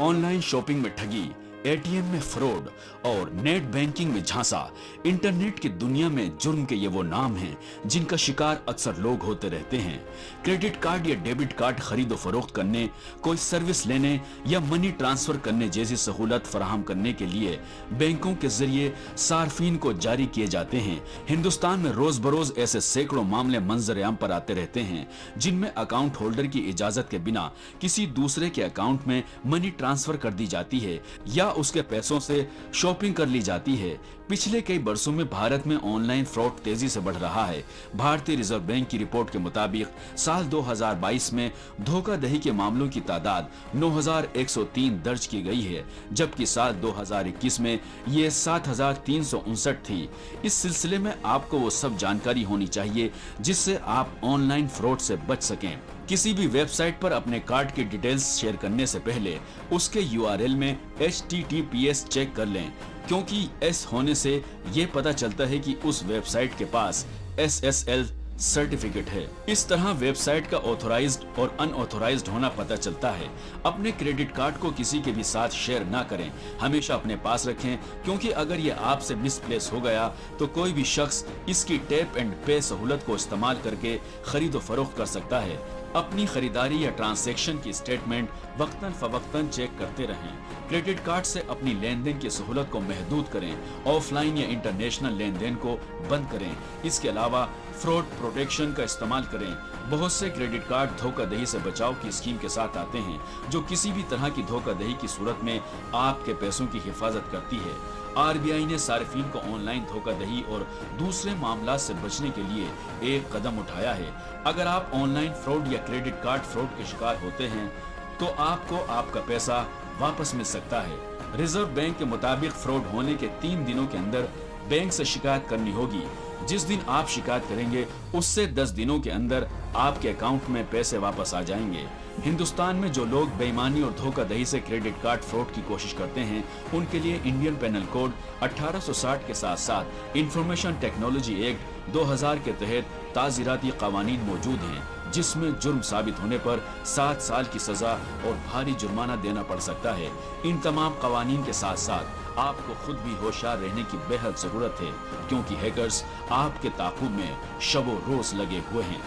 Online shopping में ठगी, ATM में फ्रॉड और नेट बैंकिंग में झांसा। इंटरनेट की दुनिया में जुर्म के ये वो नाम हैं जिनका शिकार अक्सर लोग होते रहते हैं। क्रेडिट कार्ड या डेबिट कार्ड खरीदो फरोख्त करने, कोई सर्विस लेने या मनी ट्रांसफर करने जैसी सहूलत फराहम करने के लिए बैंकों के जरिए सार्फिन को जारी किए जाते हैं। हिंदुस्तान में रोज बरोज ऐसे सैकड़ों मामले मंजर आम पर आते रहते हैं जिनमें अकाउंट होल्डर की इजाजत के बिना किसी दूसरे के अकाउंट में मनी ट्रांसफर कर दी जाती है या उसके पैसों से शॉपिंग कर ली जाती है। पिछले कई वर्षों में भारत में ऑनलाइन फ्रॉड तेजी से बढ़ रहा है। भारतीय रिजर्व बैंक की रिपोर्ट के मुताबिक साल 2022 में धोखाधड़ी के मामलों की तादाद 9,103 दर्ज की गई है, जबकि साल 2021 में ये 7,359 थी। इस सिलसिले में आपको वो सब जानकारी होनी चाहिए जिससे आप ऑनलाइन फ्रॉड से बच सकें। किसी भी वेबसाइट पर अपने कार्ड की डिटेल्स शेयर करने से पहले उसके यूआरएल में HTTPS चेक कर लें, क्योंकि S होने से ये पता चलता है कि उस वेबसाइट के पास SSL सर्टिफिकेट है। इस तरह वेबसाइट का ऑथोराइज्ड और अनऑथोराइज्ड होना पता चलता है। अपने क्रेडिट कार्ड को किसी के भी साथ शेयर ना करें, हमेशा अपने पास रखें, क्योंकि अगर ये आपसे मिसप्लेस हो गया तो कोई भी शख्स इसकी टैप एंड पे सहूलत को इस्तेमाल करके खरीदो फरोख्त कर सकता है। अपनी खरीदारी या ट्रांजैक्शन की स्टेटमेंट वक्तन फवक्तन चेक करते रहें। क्रेडिट कार्ड से अपनी लेन देन की सहूलत को महदूद करें। ऑफलाइन या इंटरनेशनल लेन देन को बंद करें। इसके अलावा फ्रॉड प्रोटेक्शन का इस्तेमाल करें। बहुत से क्रेडिट कार्ड धोखाधड़ी से बचाव की स्कीम के साथ आते हैं, जो किसी भी तरह की धोखाधड़ी की सूरत में आपके पैसों की हिफाजत करती है। RBI ने सार्फिन को ऑनलाइन धोखाधड़ी और दूसरे मामलों से बचने के लिए एक कदम उठाया है। अगर आप ऑनलाइन फ्रॉड या क्रेडिट कार्ड फ्रॉड के शिकार होते हैं तो आपको आपका पैसा वापस मिल सकता है। रिजर्व बैंक के मुताबिक फ्रॉड होने के 3 दिनों के अंदर बैंक से शिकायत करनी होगी। जिस दिन आप शिकायत करेंगे उससे 10 दिनों के अंदर आपके अकाउंट में पैसे वापस आ जाएंगे। हिंदुस्तान में जो लोग बेईमानी और धोखाधड़ी से क्रेडिट कार्ड फ्रॉड की कोशिश करते हैं उनके लिए इंडियन पेनल कोड 1860 के साथ साथ इंफॉर्मेशन टेक्नोलॉजी एक्ट 2000 के तहत ताज़ीराती कवानीन मौजूद हैं, जिसमें जुर्म साबित होने पर 7 साल की सजा और भारी जुर्माना देना पड़ सकता है। इन तमाम कवानीन के साथ साथ आपको खुद भी होशियार रहने की बेहद जरूरत है, क्योंकि हैकर्स आपके ताक़ुब में शबो रोज लगे हुए हैं।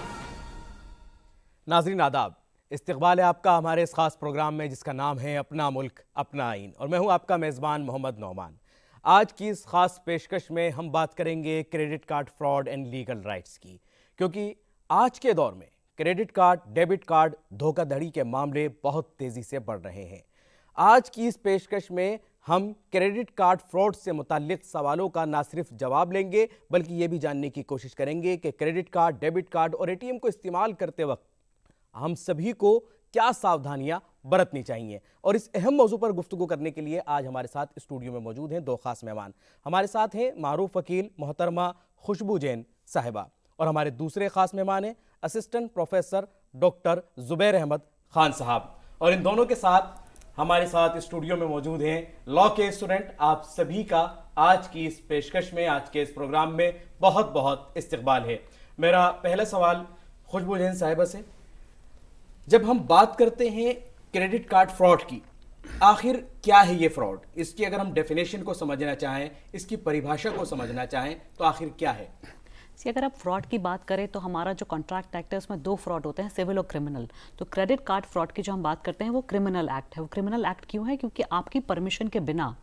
नाज़रीन आदाब, इस्तकबाल है आपका हमारे इस खास प्रोग्राम में जिसका नाम है अपना मुल्क अपना आइन, और मैं हूं आपका मेज़बान मोहम्मद नौमान। आज की इस खास पेशकश में हम बात करेंगे credit card fraud and legal rights की, क्योंकि आज के दौर में क्रेडिट कार्ड, डेबिट कार्ड धोखाधड़ी के मामले बहुत तेज़ी से बढ़ रहे हैं। आज की इस पेशकश में हम क्रेडिट कार्ड फ्रॉड से मुताल्लिक सवालों का ना सिर्फ जवाब लेंगे बल्कि ये भी जानने की कोशिश करेंगे कि क्रेडिट कार्ड, डेबिट कार्ड और ATM को इस्तेमाल करते वक्त हम सभी को क्या सावधानियां बरतनी चाहिए। और इस अहम मौजू पर गुफ्तगू करने के लिए आज हमारे साथ स्टूडियो में मौजूद हैं 2 खास मेहमान। हमारे साथ हैं मारूफ वकील मोहतरमा खुशबू जैन साहिबा, और हमारे दूसरे खास मेहमान हैं assistant professor doctor Zubair Ahmed Khan साहब। और इन दोनों के साथ हमारे साथ स्टूडियो में मौजूद हैं लॉ के स्टूडेंट। आप सभी का आज की इस पेशकश में, आज के इस प्रोग्राम में बहुत बहुत इस्तकबाल है। मेरा पहला सवाल खुशबू जैन साहिबा से, जब हम बात करते हैं क्रेडिट कार्ड फ्रॉड की, आखिर क्या है ये फ्रॉड? इसकी अगर हम डेफिनेशन को समझना चाहें, इसकी परिभाषा को समझना चाहें, तो आखिर क्या है? अगर आप फ्रॉड की बात करें तो हमारा जो कॉन्ट्रैक्ट एक्ट है उसमें 2 फ्रॉड होते हैं, सिविल और क्रिमिनल। तो क्रेडिट कार्ड फ्रॉड की जो हम बात करते हैं वो क्रिमिनल एक्ट है। वो क्रिमिनल एक्ट क्यों है? क्योंकि आपकी परमिशन के बिना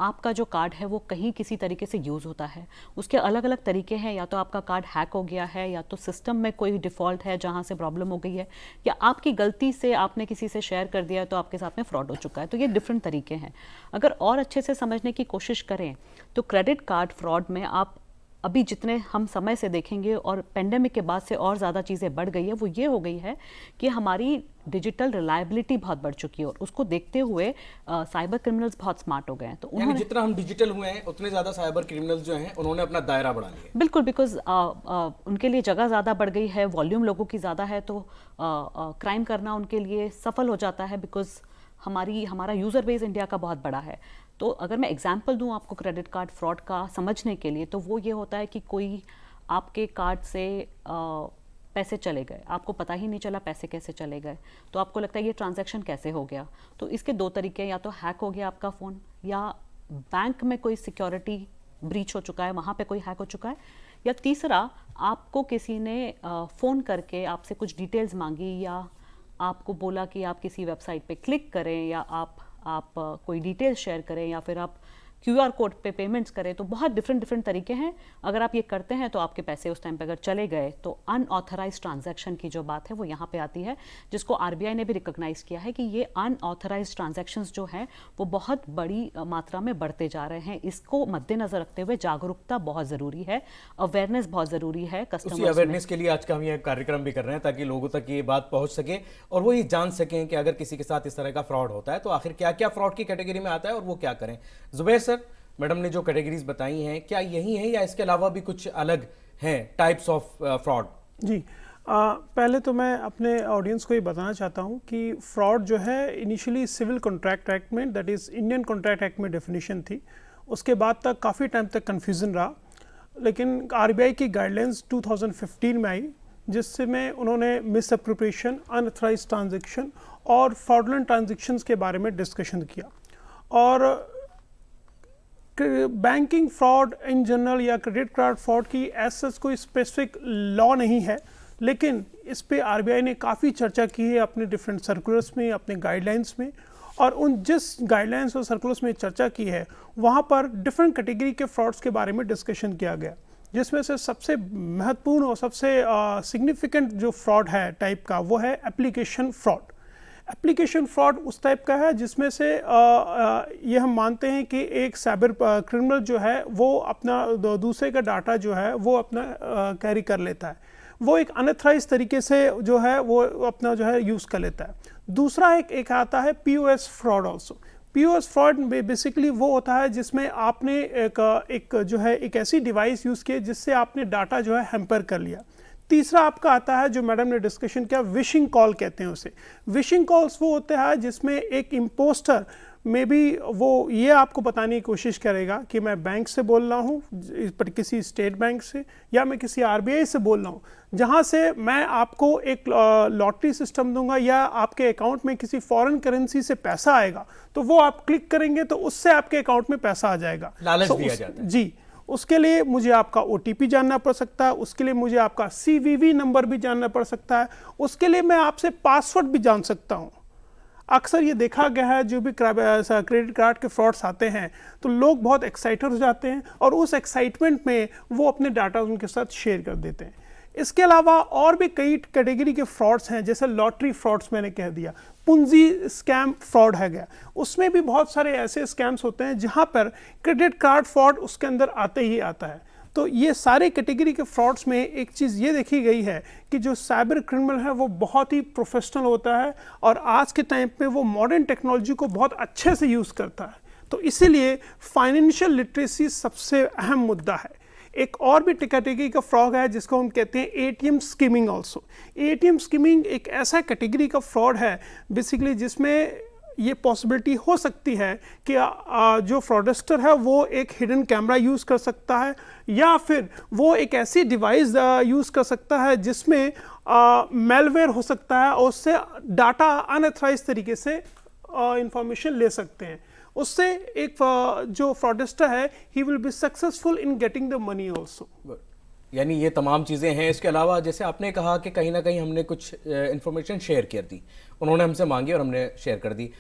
आपका जो कार्ड है वो कहीं किसी तरीके से यूज़ होता है। उसके अलग अलग तरीके हैं, या तो आपका कार्ड हैक हो गया है, या तो सिस्टम में कोई डिफ़ॉल्ट है जहाँ से प्रॉब्लम हो गई है, या आपकी गलती से आपने किसी से शेयर कर दिया तो आपके साथ में फ्रॉड हो चुका है। तो ये डिफरेंट तरीके हैं। अगर और अच्छे से समझने की कोशिश करें तो क्रेडिट कार्ड फ्रॉड में आप अभी जितने हम समय से देखेंगे, और पेंडेमिक के बाद से और ज़्यादा चीज़ें बढ़ गई है, वो ये हो गई है कि हमारी डिजिटल रिलायबिलिटी बहुत बढ़ चुकी है, और उसको देखते हुए साइबर क्रिमिनल्स बहुत स्मार्ट हो गए हैं। तो उन्होंने जितना हम डिजिटल हुए हैं उतने ज़्यादा साइबर क्रिमिनल्स जो हैं उन्होंने अपना दायरा बढ़ा लिया। बिल्कुल, बिकॉज उनके लिए जगह ज़्यादा बढ़ गई है, वॉल्यूम लोगों की ज़्यादा है, तो क्राइम करना उनके लिए सफल हो जाता है, बिकॉज हमारा यूज़र बेस इंडिया का बहुत बड़ा है। तो अगर मैं एग्जांपल दूं आपको क्रेडिट कार्ड फ्रॉड का समझने के लिए, तो वो ये होता है कि कोई आपके कार्ड से पैसे चले गए, आपको पता ही नहीं चला पैसे कैसे चले गए, तो आपको लगता है ये ट्रांजैक्शन कैसे हो गया। तो इसके दो तरीके, या तो हैक हो गया आपका फ़ोन, या बैंक में कोई सिक्योरिटी ब्रीच हो चुका है, वहाँ पे कोई हैक हो चुका है, या तीसरा आपको किसी ने फ़ोन करके आपसे कुछ डिटेल्स मांगी, या आपको बोला कि आप किसी वेबसाइट पे क्लिक करें, या आप कोई डिटेल्स शेयर करें, या फिर आप QR कोड पे पेमेंट्स करें। तो बहुत डिफरेंट तरीके हैं। अगर आप ये करते हैं तो आपके पैसे उस टाइम पे अगर चले गए तो अनऑथराइज ट्रांजैक्शन की जो बात है वो यहाँ पे आती है, जिसको RBI ने भी रिकॉग्नाइज किया है कि ये अनऑथराइज ट्रांजैक्शंस जो हैं वो बहुत बड़ी मात्रा में बढ़ते जा रहे हैं। इसको मद्देनजर रखते हुए जागरूकता बहुत ज़रूरी है, अवेयरनेस बहुत ज़रूरी है उसी कस्टमर्स अवेयरनेस के लिए आज का हम ये कार्यक्रम भी कर रहे हैं ताकि लोगों तक ये बात पहुंच सके और वो ये जान सकें कि अगर किसी के साथ इस तरह का फ्रॉड होता है तो आखिर क्या क्या फ्रॉड की कैटेगरी में आता है और वो क्या करें। जुबैर सर, मैडम ने जो कैटेगरीज बताई हैं क्या यही है या इसके अलावा भी कुछ अलग हैं टाइप्स ऑफ फ्रॉड? जी, पहले तो मैं अपने ऑडियंस को ये बताना चाहता हूँ कि फ्रॉड जो है इनिशियली सिविल कॉन्ट्रैक्ट एक्ट में, that is Indian contract act में डेफिनेशन थी, उसके बाद तक काफ़ी टाइम तक कन्फ्यूज़न रहा, लेकिन RBI की गाइडलाइंस 2015 में आई जिससे में उन्होंने मिस अप्रोप्रिएशन, अनऑथराइज्ड ट्रांजैक्शन और फ्रॉडलेंट ट्रांजैक्शंस के बारे में डिस्कशन किया। और बैंकिंग फ्रॉड इन जनरल या क्रेडिट कार्ड फ्रॉड की ऐसा कोई स्पेसिफिक लॉ नहीं है, लेकिन इस पे RBI ने काफ़ी चर्चा की है अपने डिफरेंट सर्कुलर्स में, अपने गाइडलाइंस में, और उन जिस गाइडलाइंस और सर्कुलर्स में चर्चा की है वहाँ पर डिफरेंट कैटेगरी के फ्रॉड्स के बारे में डिस्कशन किया गया, जिसमें से सबसे महत्वपूर्ण और सबसे सिग्निफिकेंट जो फ्रॉड है टाइप का वो है एप्लीकेशन फ्रॉड। एप्लीकेशन फ्रॉड उस टाइप का है जिसमें से ये हम मानते हैं कि एक साइबर क्रिमिनल जो है वो अपना दूसरे का डाटा जो है वो अपना कैरी कर लेता है, वो एक अनऑथराइज्ड तरीके से जो है वो अपना जो है यूज़ कर लेता है। दूसरा एक आता है POS fraud also. POS fraud basically वो होता है जिसमें आपने एक जो है एक ऐसी डिवाइस यूज़ की जिससे आपने डाटा जो है हैम्पर कर लिया। तीसरा आपका आता है जो मैडम ने डिस्कशन किया, विशिंग कॉल कहते हैं उसे। विशिंग कॉल्स वो होते हैं जिसमें एक इम्पोस्टर में भी वो ये आपको बताने की कोशिश करेगा कि मैं बैंक से बोल रहा हूँ, पर किसी स्टेट बैंक से, या मैं किसी RBI से बोल रहा हूँ, जहाँ से मैं आपको एक लॉटरी सिस्टम दूंगा या आपके अकाउंट में किसी फॉरेन करेंसी से पैसा आएगा तो वो आप क्लिक करेंगे तो उससे आपके अकाउंट में पैसा आ जाएगा, लालच दिया जाता है। जी, उसके लिए मुझे आपका OTP जानना पड़ सकता है, उसके लिए मुझे आपका CVV नंबर भी जानना पड़ सकता है, उसके लिए मैं आपसे पासवर्ड भी जान सकता हूँ। अक्सर ये देखा गया है जो भी क्रेडिट कार्ड के फ्रॉड्स आते हैं तो लोग बहुत एक्साइटेड हो जाते हैं और उस एक्साइटमेंट में वो अपने डाटा उनके साथ शेयर कर देते हैं। इसके अलावा और भी कई कैटेगरी के फ्रॉड्स हैं, जैसे लॉटरी फ्रॉड्स मैंने कह दिया, पूंजी स्कैम फ्रॉड है गया, उसमें भी बहुत सारे ऐसे स्कैम्स होते हैं जहां पर क्रेडिट कार्ड फ्रॉड उसके अंदर आते ही आता है। तो ये सारे कैटेगरी के फ्रॉड्स में एक चीज़ ये देखी गई है कि जो साइबर क्रिमिनल है वो बहुत ही प्रोफेशनल होता है और आज के टाइम पे वो मॉडर्न टेक्नोलॉजी को बहुत अच्छे से यूज़ करता है। तो इसीलिए फाइनेंशियल लिटरेसी सबसे अहम मुद्दा है। एक और भी कैटेगरी का फ्रॉड है जिसको हम कहते हैं ATM skimming also. ATM skimming एक ऐसा कैटेगरी का फ्रॉड है बेसिकली जिसमें ये पॉसिबिलिटी हो सकती है कि जो फ्रॉडस्टर है वो एक हिडन कैमरा यूज़ कर सकता है या फिर वो एक ऐसी डिवाइस यूज़ कर सकता है जिसमें मेलवेयर हो सकता है और उससे डाटा अनऑथराइज्ड तरीके से इंफॉर्मेशन ले सकते हैं। उससे एक जो फ्रॉडस्टर है he will be successful in getting the money also. यानी ये तमाम चीज़ें हैं। इसके अलावा जैसे आपने कहा कि कहीं ना कहीं हमने कुछ इन्फॉर्मेशन शेयर कर दी, उन्होंने हमसे मांगी और हमने शेयर कर दी।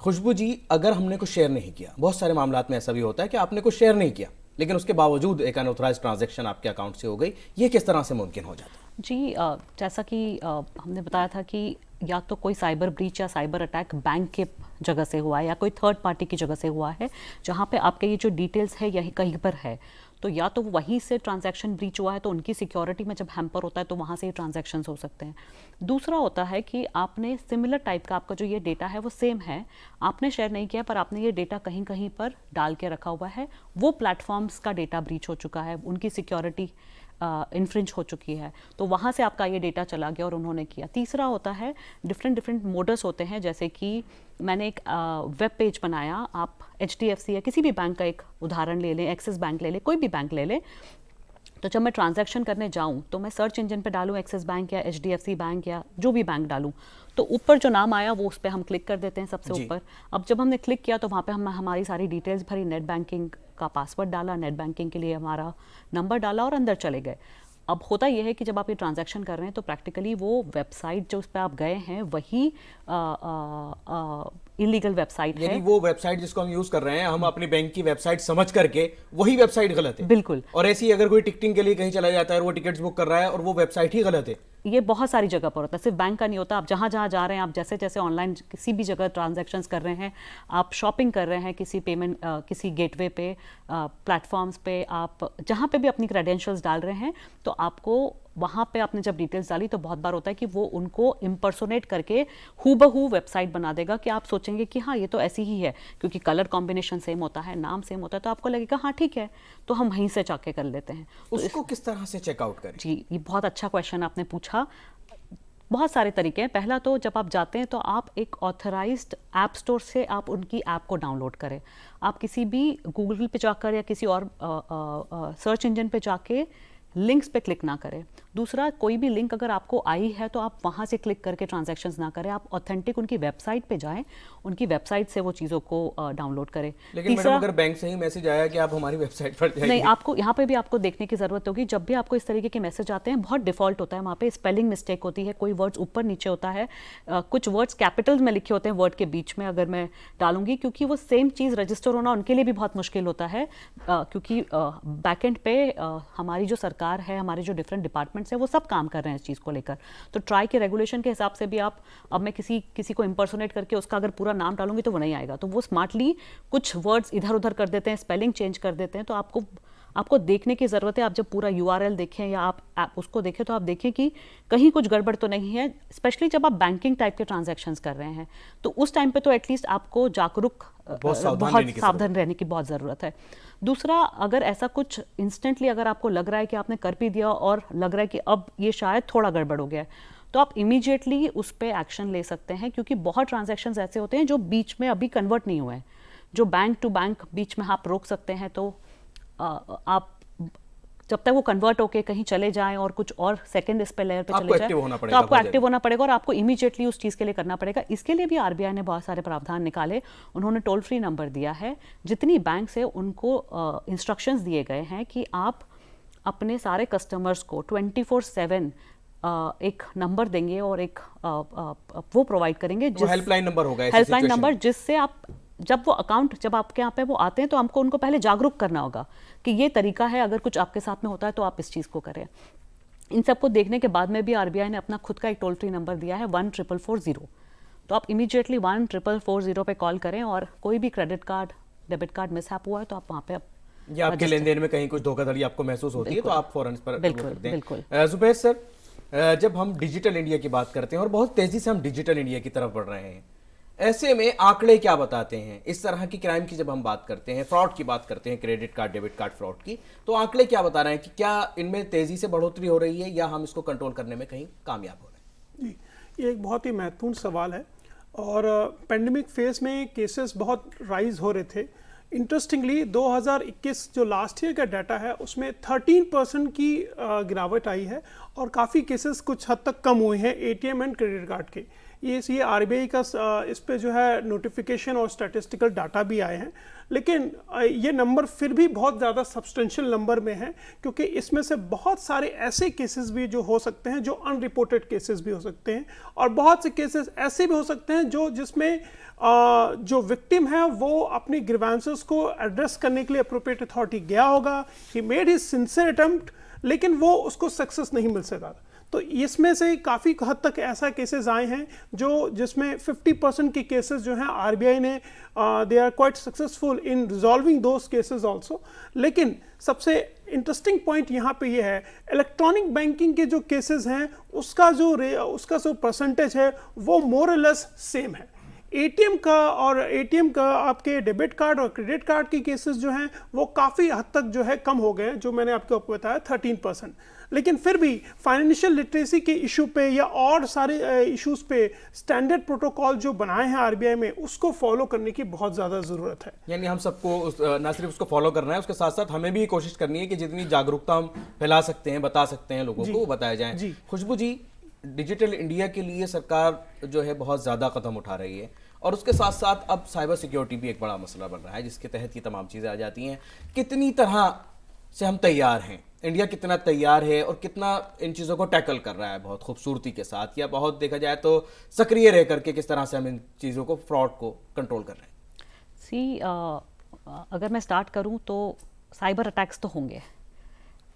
खुशबू जी, अगर हमने कुछ शेयर नहीं किया, बहुत सारे मामलात में ऐसा भी होता है कि आपने कुछ शेयर नहीं किया लेकिन उसके बावजूद एक अनऑथराइज्ड ट्रांजैक्शन आपके अकाउंट से हो गई, ये किस तरह से मुमकिन हो जाता है? जी, जैसा कि हमने बताया था कि या तो कोई साइबर ब्रीच या साइबर अटैक बैंक के जगह से हुआ है या कोई थर्ड पार्टी की जगह से हुआ है जहाँ पे आपके ये जो डिटेल्स है यही कहीं पर है, तो या तो वहीं से ट्रांजैक्शन ब्रीच हुआ है तो उनकी सिक्योरिटी में जब हैम्पर होता है तो वहाँ से ही ट्रांजैक्शंस हो सकते हैं। दूसरा होता है कि आपने सिमिलर टाइप का आपका जो ये डेटा है वो सेम है, आपने शेयर नहीं किया पर आपने ये डेटा कहीं कहीं पर डाल के रखा हुआ है, वो प्लेटफॉर्म्स का डेटा ब्रीच हो चुका है, उनकी सिक्योरिटी इन्फ्रिंज हो चुकी है, तो वहाँ से आपका ये डेटा चला गया और उन्होंने किया। तीसरा होता है डिफरेंट मोडस होते हैं, जैसे कि मैंने एक वेब पेज बनाया, आप HDFC या किसी भी बैंक का एक उदाहरण ले लें, एक्सिस बैंक ले लें, कोई भी बैंक ले लें, तो जब मैं ट्रांजैक्शन करने जाऊं तो मैं सर्च इंजन पे डालूं एक्सिस बैंक या HDFC बैंक या जो भी बैंक डालूं, तो ऊपर जो नाम आया वो उस पर हम क्लिक कर देते हैं सबसे ऊपर। अब जब हमने क्लिक किया तो वहाँ पे हम हमारी सारी डिटेल्स भरी, नेट बैंकिंग का पासवर्ड डाला, नेट बैंकिंग के लिए हमारा नंबर डाला और अंदर चले गए। अब होता यह है कि जब आप ये ट्रांजैक्शन कर रहे हैं तो प्रैक्टिकली वो वेबसाइट जो उस पर आप गए हैं वही इलीगल वेबसाइट है। यानी वो वेबसाइट जिसको हम यूज कर रहे हैं, हम अपनी बैंक की वेबसाइट समझ करके वही वेबसाइट गलत है। बिल्कुल। और ऐसी ही अगर कोई टिकटिंग के लिए कहीं चला जाता है और वो टिकट्स बुक कर रहा है और वो वेबसाइट ही गलत है, ये बहुत सारी जगह पर होता है, सिर्फ बैंक का नहीं होता। आप जहाँ जहाँ जा रहे हैं, आप जैसे जैसे ऑनलाइन किसी भी जगह ट्रांजैक्शंस कर रहे हैं, आप शॉपिंग कर रहे हैं किसी पेमेंट किसी गेटवे पे, प्लेटफॉर्म्स पे, आप जहाँ पे भी अपनी क्रेडेंशियल्स डाल रहे हैं, तो आपको वहाँ पे आपने जब डिटेल्स डाली तो बहुत बार होता है कि वो उनको इम्पर्सोनेट करके हूबहू वेबसाइट बना देगा कि आप सोचेंगे कि हाँ ये तो ऐसी ही है, क्योंकि कलर कॉम्बिनेशन सेम होता है, नाम सेम होता है, तो आपको लगेगा हाँ ठीक है, तो हम वहीं से जाके कर लेते हैं। तो उसको किस तरह से चेकआउट करें? जी, ये बहुत अच्छा क्वेश्चन आपने पूछा। बहुत सारे तरीके हैं। पहला तो जब आप जाते हैं तो आप एक ऑथराइज्ड ऐप स्टोर से आप उनकी ऐप को डाउनलोड करें। आप किसी भी गूगल पे जाकर या किसी और सर्च इंजन पे जाके लिंक्स पे क्लिक ना करें। दूसरा, कोई भी लिंक अगर आपको आई है तो आप वहाँ से क्लिक करके ट्रांजैक्शंस ना करें, आप ऑथेंटिक उनकी वेबसाइट पे जाएं, उनकी वेबसाइट से वो चीज़ों को डाउनलोड करें। लेकिन मैडम अगर बैंक से ही मैसेज आया कि आप हमारी वेबसाइट पर जाइए, नहीं, आपको यहाँ पे भी आपको देखने की ज़रूरत होगी। जब भी आपको इस तरीके के मैसेज आते हैं, बहुत डिफ़ॉल्ट होता है, वहाँ पे स्पेलिंग मिस्टेक होती है, कोई वर्ड्स ऊपर नीचे होता है, कुछ वर्ड्स कैपिटल्स में लिखे होते हैं वर्ड के बीच में अगर मैं डालूंगी, क्योंकि वो सेम चीज़ रजिस्टर होना उनके लिए भी बहुत मुश्किल होता है, क्योंकि बैकएंड पे हमारी जो सरकार है, हमारे जो डिफरेंट डिपार्टमेंट्स हैं, वो सब काम कर रहे हैं इस चीज़ को लेकर। तो ट्राई के रेगुलेशन के हिसाब से भी आप, अब मैं किसी को इम्पर्सोनेट करके उसका अगर पूरा नाम डालूंगी तो वो नहीं आएगा, तो वो स्मार्टली कुछ वर्ड्स इधर उधर कर देते हैं, स्पेलिंग चेंज कर देते हैं। तो आपको देखने की ज़रूरत है। आप जब पूरा URL देखें या आप उसको देखें तो आप देखें कि कहीं कुछ गड़बड़ तो नहीं है, स्पेशली जब आप बैंकिंग टाइप के ट्रांजैक्शंस कर रहे हैं, तो उस टाइम पे तो एटलीस्ट आपको जागरूक, बहुत सावधान रहने की बहुत ज़रूरत है। दूसरा, अगर ऐसा कुछ इंस्टेंटली अगर आपको लग रहा है कि आपने कर भी दिया और लग रहा है कि अब ये शायद थोड़ा गड़बड़ हो गया है, तो आप इमीडिएटली उस पर एक्शन ले सकते हैं, क्योंकि बहुत ट्रांजैक्शंस ऐसे होते हैं जो बीच में अभी कन्वर्ट नहीं हुए हैं, जो बैंक टू बैंक बीच में आप रोक सकते हैं। तो आप जब तक वो कन्वर्ट होके कहीं चले जाएं और कुछ और सेकंड इस पे लेयर पे चले जाएं, तो आपको एक्टिव होना पड़ेगा और आपको इमीडिएटली उस चीज़ के लिए करना पड़ेगा। इसके लिए भी RBI ने बहुत सारे प्रावधान निकाले। उन्होंने टोल फ्री नंबर दिया है, जितनी बैंक से उनको इंस्ट्रक्शंस दिए गए हैं कि आप अपने सारे कस्टमर्स को 24/7 एक नंबर देंगे और एक वो प्रोवाइड करेंगे, हेल्पलाइन नंबर होगा, हेल्पलाइन नंबर, जिससे आप जब वो अकाउंट जब आपके यहाँ पे वो आते हैं तो हमको उनको पहले जागरूक करना होगा कि ये तरीका है, अगर कुछ आपके साथ में होता है तो आप इस चीज़ को करें। इन सबको देखने के बाद में भी RBI ने अपना खुद का एक टोल फ्री नंबर दिया है 14440। तो आप इमीडिएटली 14440 पे कॉल करें, और कोई भी credit card debit card mishap हुआ है तो आप वहाँ पे या आपके लेन देन में कहीं कुछ धोखाधड़ी आपको महसूस होती है तो आप फौरन इस पर बिल्कुल। जुबैर सर, जब हम डिजिटल इंडिया की बात करते हैं और बहुत तेजी से हम डिजिटल इंडिया की तरफ बढ़ रहे हैं, ऐसे में आंकड़े क्या बताते हैं? इस तरह की क्राइम की जब हम बात करते हैं, फ्रॉड की बात करते हैं, credit card debit card fraud की, तो आंकड़े क्या बता रहे हैं कि क्या इनमें तेजी से बढ़ोतरी हो रही है या हम इसको कंट्रोल करने में कहीं कामयाब हो रहे हैं? जी, ये एक बहुत ही महत्वपूर्ण सवाल है और पेंडेमिक फेज में केसेस बहुत राइज हो रहे थे। इंटरेस्टिंगली 2021 जो लास्ट ईयर का डाटा है उसमें 13% की गिरावट आई है और काफ़ी केसेस कुछ हद तक कम हुए हैं ATM एंड क्रेडिट कार्ड के। ये RBI का इस पे जो है नोटिफिकेशन और स्टैटिस्टिकल डाटा भी आए हैं, लेकिन ये नंबर फिर भी बहुत ज़्यादा सब्सटेंशियल नंबर में है, क्योंकि इसमें से बहुत सारे ऐसे केसेस भी जो हो सकते हैं जो अनरिपोर्टेड केसेस भी हो सकते हैं, और बहुत से केसेस ऐसे भी हो सकते हैं जिसमें जो विक्टिम है वो अपनी ग्रीवेंसेस को एड्रेस करने के लिए अप्रोप्रिएट अथॉरिटी गया होगा, he made his sincere attempt, लेकिन वो उसको सक्सेस नहीं मिल सका। तो इसमें से काफ़ी हद तक ऐसा केसेस आए हैं जिसमें 50% के केसेस जो हैं RBI ने दे are quite successful in resolving those cases also. लेकिन सबसे इंटरेस्टिंग पॉइंट यहाँ पे ये है, इलेक्ट्रॉनिक बैंकिंग के जो केसेस हैं उसका जो परसेंटेज है वो मोर और लेस सेम है। ATM का आपके डेबिट कार्ड और क्रेडिट कार्ड के केसेस जो हैं वो काफ़ी हद तक जो है कम हो गए हैं, जो मैंने आपको बताया 13%। लेकिन फिर भी फाइनेंशियल लिटरेसी के इशू पे या और सारे इश्यूज पे स्टैंडर्ड प्रोटोकॉल जो बनाए हैं आरबीआई में उसको फॉलो करने की बहुत ज़्यादा ज़रूरत है। यानी हम सबको ना सिर्फ उसको फॉलो करना है, उसके साथ साथ हमें भी कोशिश करनी है कि जितनी जागरूकता हम फैला सकते हैं, बता सकते हैं लोगों को, वो बताया जाए। जी। खुशबू जी, डिजिटल इंडिया के लिए सरकार जो है बहुत ज़्यादा कदम उठा रही है और उसके साथ साथ अब साइबर सिक्योरिटी भी एक बड़ा मसला बन रहा है जिसके तहत ये तमाम चीज़ें आ जाती हैं। कितनी तरह से हम तैयार हैं, इंडिया कितना तैयार है और कितना इन चीज़ों को टैकल कर रहा है बहुत खूबसूरती के साथ, या बहुत देखा जाए तो सक्रिय रह करके किस तरह से हम इन चीज़ों को, फ्रॉड को कंट्रोल कर रहे हैं? अगर मैं स्टार्ट करूं तो साइबर अटैक्स तो होंगे,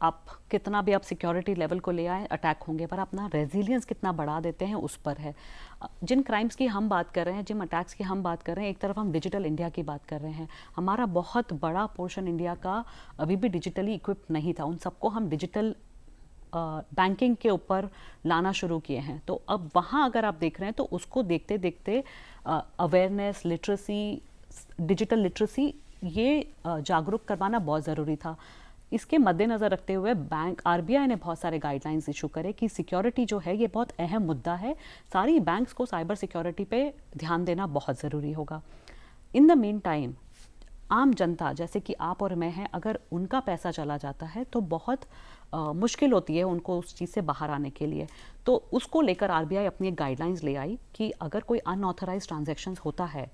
आप कितना भी आप सिक्योरिटी लेवल को ले आए अटैक होंगे, पर अपना रेजिलियंस कितना बढ़ा देते हैं उस पर है। जिन क्राइम्स की हम बात कर रहे हैं, जिन अटैक्स की हम बात कर रहे हैं, एक तरफ हम डिजिटल इंडिया की बात कर रहे हैं, हमारा बहुत बड़ा पोर्शन इंडिया का अभी भी डिजिटली इक्विप नहीं था, उन सबको हम डिजिटल बैंकिंग के ऊपर लाना शुरू किए हैं। तो अब वहाँ अगर आप देख रहे हैं तो उसको देखते देखते अवेयरनेस, लिटरेसी, डिजिटल लिटरेसी, ये जागरूक करवाना बहुत ज़रूरी था। इसके मद्देनज़र रखते हुए बैंक, आरबीआई ने बहुत सारे गाइडलाइंस इशू करे कि सिक्योरिटी जो है ये बहुत अहम मुद्दा है, सारी बैंक्स को साइबर सिक्योरिटी पे ध्यान देना बहुत ज़रूरी होगा। इन द मीन टाइम आम जनता जैसे कि आप और मैं हैं, अगर उनका पैसा चला जाता है तो बहुत मुश्किल होती है उनको उस चीज़ से बाहर आने के लिए। तो उसको लेकर आरबीआई अपनी एक गाइडलाइंस ले आई कि अगर कोई अनऑथराइज्ड ट्रांजैक्शंस होता है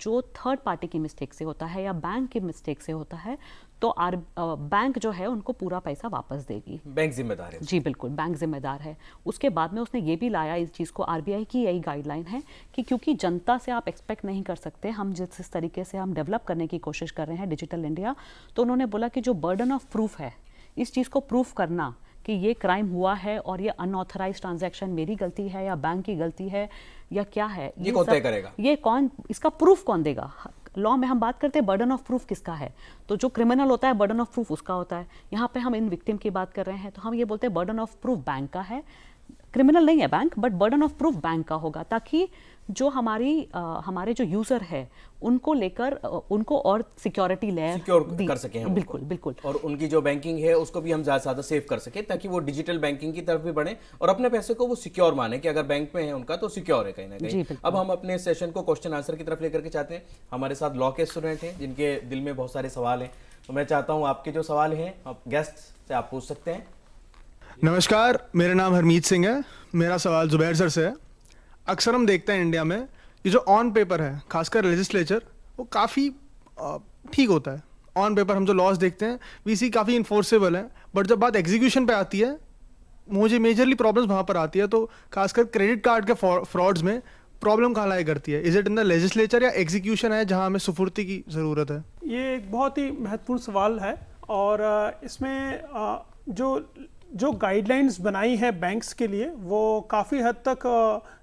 जो थर्ड पार्टी की मिस्टेक से होता है या बैंक की मिस्टेक से होता है, तो बैंक जो है उनको पूरा पैसा वापस देगी। बैंक जिम्मेदार है। जी बिल्कुल, बैंक जिम्मेदार है। उसके बाद में उसने ये भी लाया इस चीज़ को, आरबीआई की यही गाइडलाइन है कि क्योंकि जनता से आप एक्सपेक्ट नहीं कर सकते, हम जिस तरीके से हम डेवलप करने की कोशिश कर रहे हैं डिजिटल इंडिया, तो उन्होंने बोला कि जो बर्डन ऑफ प्रूफ है, इस चीज़ को प्रूफ करना कि ये क्राइम हुआ है और ये अनऑथराइज ट्रांजैक्शन मेरी गलती है या बैंक की गलती है या क्या है, ये कौन तय करेगा? ये कौन, इसका प्रूफ कौन देगा? लॉ में हम बात करते हैं बर्डन ऑफ प्रूफ किसका है, तो जो क्रिमिनल होता है बर्डन ऑफ प्रूफ उसका होता है। यहाँ पे हम इन विक्टिम की बात कर रहे हैं तो हम ये बोलते हैं बर्डन ऑफ प्रूफ बैंक का है, क्रिमिनल नहीं है bank, but burden of proof bank का होगा, ताकि जो हमारे जो यूजर है उनको लेकर उनको और सिक्योरिटी लेयर सिक्योर कर सकें हम बिल्कुल उनको। बिल्कुल, और उनकी जो बैंकिंग है उसको भी हम ज़्यादा से ज़्यादा सेव कर सकें ताकि वो डिजिटल बैंकिंग की तरफ भी बढ़े और अपने पैसे को वो सिक्योर माने कि अगर बैंक में है उनका तो सिक्योर है कहीं ना कहीं। अब हम अपने सेशन को क्वेश्चन आंसर की तरफ लेकर के चाहते हैं। हमारे साथ लॉ के स्टूडेंट हैं जिनके दिल में बहुत सारे सवाल हैं, तो मैं चाहता हूँ आपके जो सवाल हैं आप गेस्ट से आप पूछ सकते हैं। नमस्कार, मेरा नाम हरमीत सिंह है। मेरा सवाल जुबैर सर से है। अक्सर हम देखते हैं इंडिया में ये जो ऑन पेपर है, खासकर लेजिस्लेचर, वो काफ़ी ठीक होता है। ऑन पेपर हम जो लॉज देखते हैं वीसी काफ़ी इन्फोर्सेबल है, बट जब बात एग्जीक्यूशन पे आती है मुझे मेजरली प्रॉब्लम्स वहाँ पर आती है। तो खासकर क्रेडिट कार्ड के फ्रॉड्स में प्रॉब्लम कहाँ लाई करती है? Is it in the legislature या एग्जीक्यूशन है जहाँ हमें सुफुर्ती की ज़रूरत है? ये एक बहुत ही महत्वपूर्ण सवाल है और इसमें जो गाइडलाइंस बनाई है बैंक्स के लिए वो काफ़ी हद तक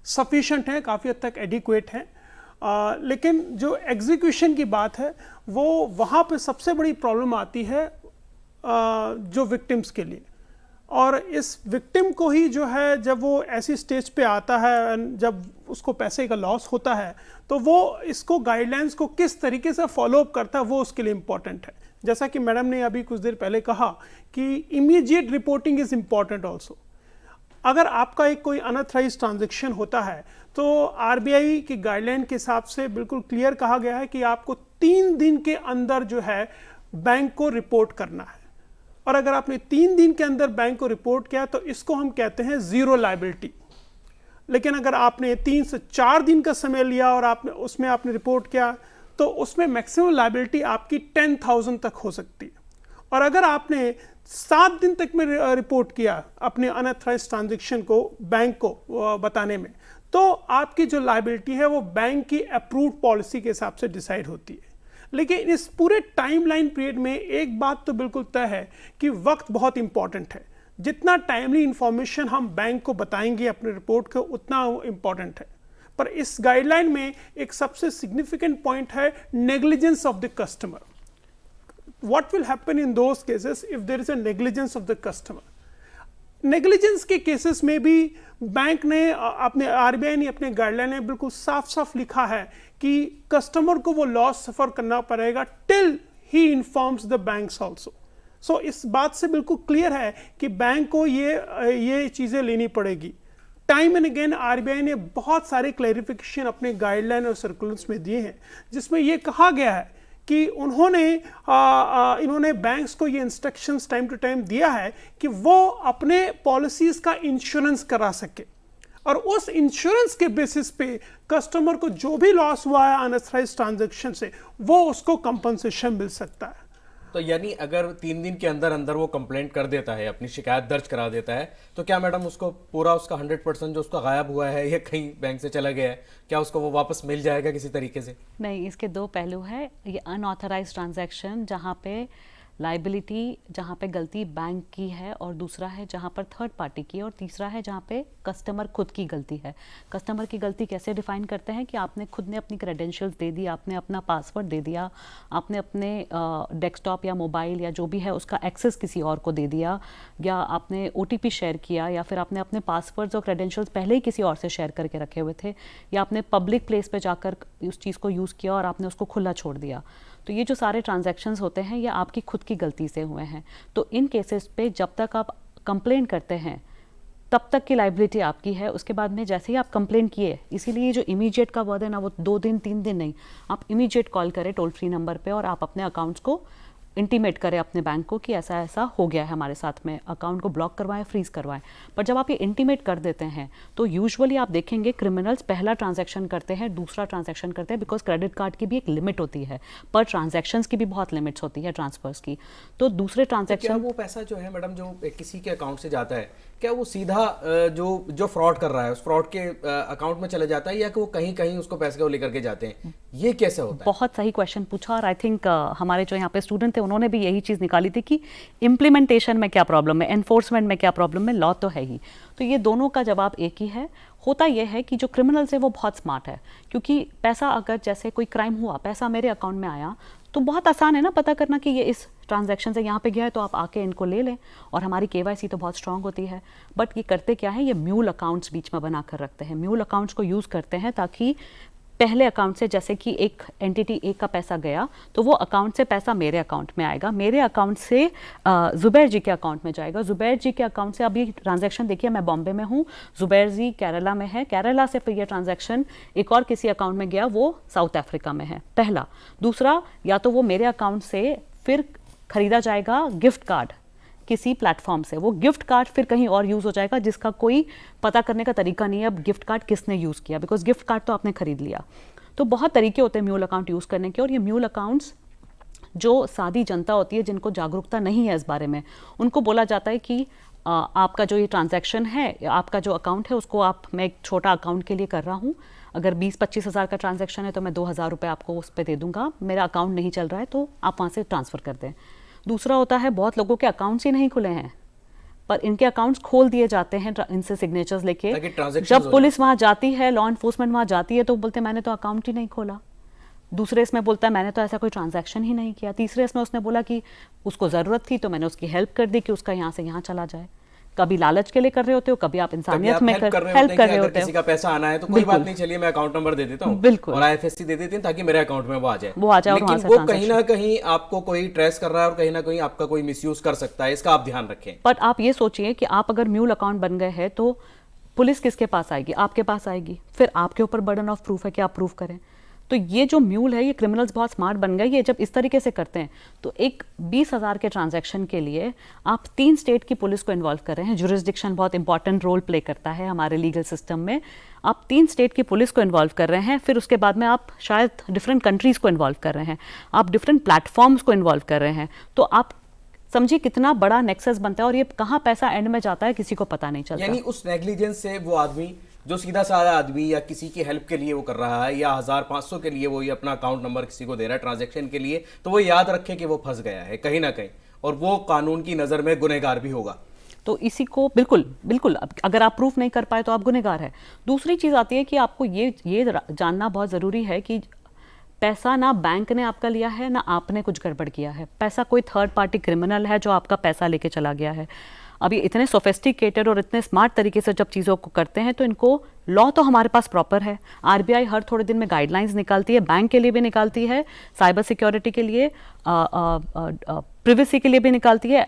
सफिशेंट हैं, काफ़ी हद तक एडिक्वेट हैं, लेकिन जो एग्जीक्यूशन की बात है वो वहाँ पे सबसे बड़ी प्रॉब्लम आती है जो विक्टिम्स के लिए। और इस विक्टिम को ही जो है जब वो ऐसी स्टेज पे आता है, जब उसको पैसे का लॉस होता है, तो वो इसको गाइडलाइंस को किस तरीके से फॉलोअप करता है वो उसके लिए इम्पॉर्टेंट है। जैसा कि मैडम ने अभी कुछ देर पहले कहा कि immediate reporting is important also. अगर आपका एक कोई अनऑथराइज्ड ट्रांजैक्शन होता है तो आरबीआई की गाइडलाइन के हिसाब से बिल्कुल क्लियर कहा गया है कि आपको 3 दिन के अंदर जो है बैंक को रिपोर्ट करना है। और अगर आपने 3 दिन के अंदर बैंक को रिपोर्ट किया तो इसको हम कहते हैं ज़ीरो लायबिलिटी। लेकिन अगर आपने 3 से 4 दिन का समय लिया और आपने रिपोर्ट किया तो उसमें मैक्सिमम लायबिलिटी आपकी 10,000 तक हो सकती है। और अगर आपने 7 दिन तक में रिपोर्ट किया अपने अनऑथराइज्ड ट्रांजैक्शन को बैंक को बताने में, तो आपकी जो लायबिलिटी है वो बैंक की अप्रूव्ड पॉलिसी के हिसाब से डिसाइड होती है। लेकिन इस पूरे टाइमलाइन पीरियड में एक बात तो बिल्कुल तय है कि वक्त बहुत इंपॉर्टेंट है। जितना टाइमली इंफॉर्मेशन हम बैंक को बताएंगे अपने रिपोर्ट को उतना इंपॉर्टेंट है। पर इस गाइडलाइन में एक सबसे सिग्निफिकेंट पॉइंट है negligence of the customer. What will happen in those cases if there is a negligence of the customer? Negligence के केसेस में भी बैंक ने अपने आरबीआई ने अपने गाइडलाइन में बिल्कुल साफ साफ लिखा है कि कस्टमर को वो लॉस सफर करना पड़ेगा till he informs the banks also. So इस बात से बिल्कुल क्लियर है कि बैंक को ये चीज़ें लेनी पड़ेगी। टाइम एंड अगेन आरबीआई ने बहुत सारे क्लैरिफिकेशन अपने गाइडलाइन और सर्कुलर्स में दिए हैं, जिसमें ये कहा गया है कि इन्होंने बैंक्स को ये इंस्ट्रक्शंस टाइम टू टाइम दिया है कि वो अपने पॉलिसीज का इंश्योरेंस करा सके, और उस इंश्योरेंस के बेसिस पे कस्टमर को जो भी लॉस हुआ है अनऑथराइज्ड ट्रांजैक्शन से, वो उसको कंपनसेशन मिल सकता है। तो यानी अगर 3 दिन के अंदर अंदर वो कंप्लेंट कर देता है, अपनी शिकायत दर्ज करा देता है, तो क्या मैडम उसको पूरा उसका 100% जो उसका गायब हुआ है या कहीं बैंक से चला गया है, क्या उसको वो वापस मिल जाएगा किसी तरीके से? नहीं, इसके दो पहलू है। ये अनऑथराइज्ड ट्रांजैक्शन जहाँ पे लाइबिलिटी, जहाँ पे गलती बैंक की है, और दूसरा है जहाँ पर थर्ड पार्टी की, और तीसरा है जहाँ पे कस्टमर खुद की गलती है। कस्टमर की गलती कैसे डिफाइन करते हैं कि आपने खुद ने अपनी क्रेडेंशियल्स दे दी, आपने अपना पासवर्ड दे दिया, आपने अपने डेस्कटॉप या मोबाइल या जो भी है उसका एक्सेस किसी और को दे दिया, या आपने OTP शेयर किया, या फिर आपने अपने पासवर्ड्स और क्रेडेंशियल्स पहले ही किसी और से शेयर करके रखे हुए थे, या आपने पब्लिक प्लेस पे जाकर उस चीज़ को यूज़ किया और आपने उसको खुला छोड़ दिया। तो ये जो सारे ट्रांजैक्शंस होते हैं ये आपकी खुद की गलती से हुए हैं। तो इन केसेस पे जब तक आप कंप्लेंट करते हैं तब तक की लाइबिलिटी आपकी है। उसके बाद में जैसे ही आप कंप्लेंट किए, इसीलिए जो इमीडिएट का वर्ड है ना, वो 2 दिन 3 दिन नहीं, आप इमीडिएट कॉल करें टोल फ्री नंबर पे, और आप अपने अकाउंट्स को इंटीमेट करें अपने बैंक को कि ऐसा ऐसा हो गया है हमारे साथ में, अकाउंट को ब्लॉक करवाएं, फ्रीज करवाएं। पर जब आप ये इंटीमेट कर देते हैं तो यूजुअली आप देखेंगे क्रिमिनल्स पहला ट्रांजैक्शन करते हैं, दूसरा ट्रांजैक्शन करते हैं, बिकॉज क्रेडिट कार्ड की भी एक लिमिट होती है, पर ट्रांजैक्शंस की भी बहुत लिमिट्स होती है ट्रांसफर्स की। तो दूसरे क्या ट्रांजैक्शन वो पैसा जो है मैडम जो किसी के अकाउंट से जाता है, क्या वो सीधा जो फ्रॉड कर रहा है उस फ्रॉड के अकाउंट में चले जाता है, या कि वो कहीं कहीं उसको पैसे को लेकर के जाते हैं? ये कैसे होता है? बहुत सही क्वेश्चन पूछा, और आई थिंक हमारे जो यहाँ पे स्टूडेंट थे उन्होंने भी यही चीज़ निकाली थी कि इम्प्लीमेंटेशन में क्या प्रॉब्लम है, एनफोर्समेंट में क्या प्रॉब्लम है, लॉ तो है ही। तो ये दोनों का जवाब एक ही है। होता यह है कि जो क्रिमिनल्स है वो बहुत स्मार्ट है, क्योंकि पैसा अगर जैसे कोई क्राइम हुआ, पैसा मेरे अकाउंट में आया, तो बहुत आसान है ना पता करना कि ये इस ट्रांजैक्शन से यहाँ पे गया है, तो आप आके इनको ले लें, और हमारी KYC तो बहुत स्ट्रांग होती है। बट ये करते क्या है, ये म्यूल अकाउंट्स बीच में बना कर रखते हैं। म्यूल अकाउंट्स को यूज़ करते हैं ताकि पहले अकाउंट से, जैसे कि एक एंटिटी ए का पैसा गया, तो वो अकाउंट से पैसा मेरे अकाउंट में आएगा, मेरे अकाउंट से जुबैर जी के अकाउंट में जाएगा, जुबैर जी के अकाउंट से, अभी ट्रांजैक्शन देखिए मैं बॉम्बे में हूँ, जुबैर जी केरला में है, केरला से फिर ये ट्रांजैक्शन एक और किसी अकाउंट में गया, वो साउथ अफ्रीका में है, पहला। दूसरा, या तो वो मेरे अकाउंट से फिर खरीदा जाएगा गिफ्ट कार्ड किसी प्लेटफॉर्म से, वो गिफ्ट कार्ड फिर कहीं और यूज़ हो जाएगा जिसका कोई पता करने का तरीका नहीं है अब गिफ्ट कार्ड किसने यूज़ किया, बिकॉज गिफ्ट कार्ड तो आपने खरीद लिया। तो बहुत तरीके होते हैं म्यूल अकाउंट यूज़ करने के, और ये म्यूल अकाउंट्स जो सादी जनता होती है, जिनको जागरूकता नहीं है इस बारे में, उनको बोला जाता है कि आपका जो ये ट्रांजैक्शन है, आपका जो अकाउंट है, उसको मैं एक छोटा अकाउंट के लिए कर रहा हूँ, अगर 20-25 हज़ार का ट्रांजैक्शन है तो मैं 2,000 रुपये आपको उस पर दे दूंगा, मेरा अकाउंट नहीं चल रहा है तो आप वहाँ से ट्रांसफ़र कर दें। दूसरा होता है, बहुत लोगों के अकाउंट्स ही नहीं खुले हैं, पर इनके अकाउंट्स खोल दिए जाते हैं इनसे सिग्नेचर्स लेके। जब पुलिस वहाँ जाती है, लॉ एनफोर्समेंट वहाँ जाती है, तो बोलते मैंने तो अकाउंट ही नहीं खोला। दूसरे इसमें बोलता है मैंने तो ऐसा कोई ट्रांजैक्शन ही नहीं किया। तीसरे इसमें उसने बोला कि उसको ज़रूरत थी तो मैंने उसकी हेल्प कर दी कि उसका यहाँ से यहाँ चला जाए। कभी लालच के लिए कर रहे होते हो, कभी आप इंसानियत में हेल्प कर रहे होते हो। किसी का पैसा आना है तो कोई बात नहीं, चलिए मैं अकाउंट नंबर दे देता हूँ, बिल्कुल, और IFSC दे देती हूँ ताकि मेरे अकाउंट में वो आ जाए। लेकिन वो कहीं ना कहीं आपको कोई ट्रेस कर रहा है और कहीं ना कहीं आपका कोई मिसयूज कर सकता है, इसका आप ध्यान रखें। बट आप ये सोचिए कि आप अगर म्यूल अकाउंट बन गए हैं तो पुलिस किसके पास आएगी? आपके पास आएगी। फिर आपके ऊपर बर्डन ऑफ प्रूफ है कि आप प्रूफ करें। तो ये जो म्यूल है, ये क्रिमिनल्स बहुत स्मार्ट बन गए। ये जब इस तरीके से करते हैं तो एक 20,000 के ट्रांजैक्शन के लिए आप 3 स्टेट की पुलिस को इन्वॉल्व कर रहे हैं। जुरिस्डिक्शन बहुत इंपॉर्टेंट रोल प्ले करता है हमारे लीगल सिस्टम में। आप 3 स्टेट की पुलिस को इन्वॉल्व कर रहे हैं, फिर उसके बाद में आप शायद डिफरेंट कंट्रीज़ को इन्वॉल्व कर रहे हैं, आप डिफरेंट प्लेटफॉर्म्स को इन्वॉल्व कर रहे हैं। तो आप समझिए कितना बड़ा नेक्सस बनता है, और ये कहाँ पैसा एंड में जाता है किसी को पता नहीं चलता। यानी उस नेग्लिजेंस से वो आदमी जो सीधा साधा आदमी या किसी की हेल्प के लिए वो कर रहा है, या 1,000-500 के लिए वो ये अपना अकाउंट नंबर किसी को दे रहा है ट्रांजैक्शन के लिए, तो वो याद रखे कि वो फंस गया है कहीं ना कहीं, और वो कानून की नज़र में गुनहगार भी होगा। तो इसी को बिल्कुल अगर आप प्रूफ नहीं कर पाए तो आप गुनहगार है। दूसरी चीज़ आती है कि आपको ये जानना बहुत ज़रूरी है कि पैसा ना बैंक ने आपका लिया है, ना आपने कुछ गड़बड़ किया है। पैसा कोई थर्ड पार्टी क्रिमिनल है जो आपका पैसा लेके चला गया है। अब ये इतने सोफिस्टिकेटेड और इतने स्मार्ट तरीके से जब चीज़ों को करते हैं तो इनको लॉ तो हमारे पास प्रॉपर है, आरबीआई हर थोड़े दिन में गाइडलाइंस निकालती है, बैंक के लिए भी निकालती है, साइबर सिक्योरिटी के लिए, प्रिवेसी के लिए भी निकालती है,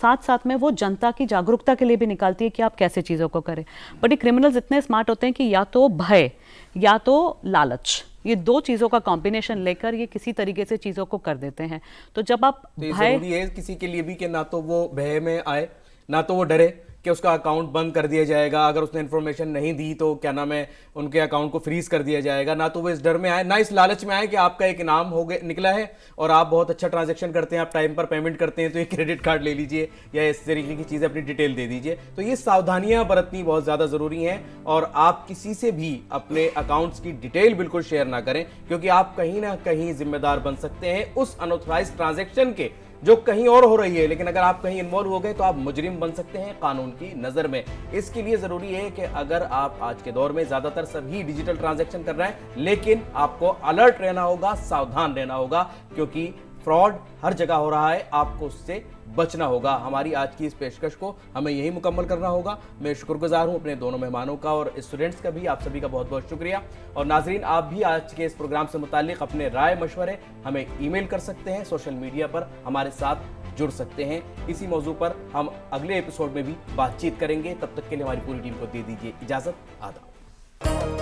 साथ साथ में वो जनता की जागरूकता के लिए भी निकालती है कि आप कैसे चीज़ों को करें। बट ये क्रिमिनल्स इतने स्मार्ट होते हैं कि या तो भय या तो लालच, ये दो चीज़ों का कॉम्बिनेशन लेकर ये किसी तरीके से चीज़ों को कर देते हैं। तो जब आप तो ये भय, जरूरी है किसी के लिए भी कि ना तो वो भय में आए, ना तो वो डरे कि उसका अकाउंट बंद कर दिया जाएगा, अगर उसने इन्फॉर्मेशन नहीं दी तो क्या नाम है उनके अकाउंट को फ्रीज कर दिया जाएगा, ना तो वो इस डर में आए, ना इस लालच में आए कि आपका एक इनाम हो गया निकला है और आप बहुत अच्छा ट्रांजैक्शन करते हैं, आप टाइम पर पेमेंट करते हैं तो एक क्रेडिट कार्ड ले लीजिए या इस तरीके की चीज़ें अपनी डिटेल दे दीजिए। तो ये सावधानियां बरतनी बहुत ज़्यादा ज़रूरी हैं और आप किसी से भी अपने अकाउंट्स की डिटेल बिल्कुल शेयर ना करें, क्योंकि आप कहीं ना कहीं जिम्मेदार बन सकते हैं उस अनऑथराइज्ड ट्रांजैक्शन के जो कहीं और हो रही है। लेकिन अगर आप कहीं इन्वॉल्व हो गए तो आप मुजरिम बन सकते हैं कानून की नजर में। इसके लिए जरूरी है कि अगर आप आज के दौर में ज्यादातर सभी डिजिटल ट्रांजैक्शन कर रहे हैं, लेकिन आपको अलर्ट रहना होगा, सावधान रहना होगा, क्योंकि फ्रॉड हर जगह हो रहा है, आपको उससे बचना होगा। हमारी आज की इस पेशकश को हमें यही मुकम्मल करना होगा। मैं शुक्रगुजार हूं अपने दोनों मेहमानों का और स्टूडेंट्स का भी, आप सभी का बहुत बहुत शुक्रिया। और नाजरीन, आप भी आज के इस प्रोग्राम से मुताल्लिक अपने राय मशवरे हमें ईमेल कर सकते हैं, सोशल मीडिया पर हमारे साथ जुड़ सकते हैं। इसी मौजू पर हम अगले एपिसोड में भी बातचीत करेंगे। तब तक के लिए हमारी पूरी टीम को दे दीजिए इजाजत। आदाब।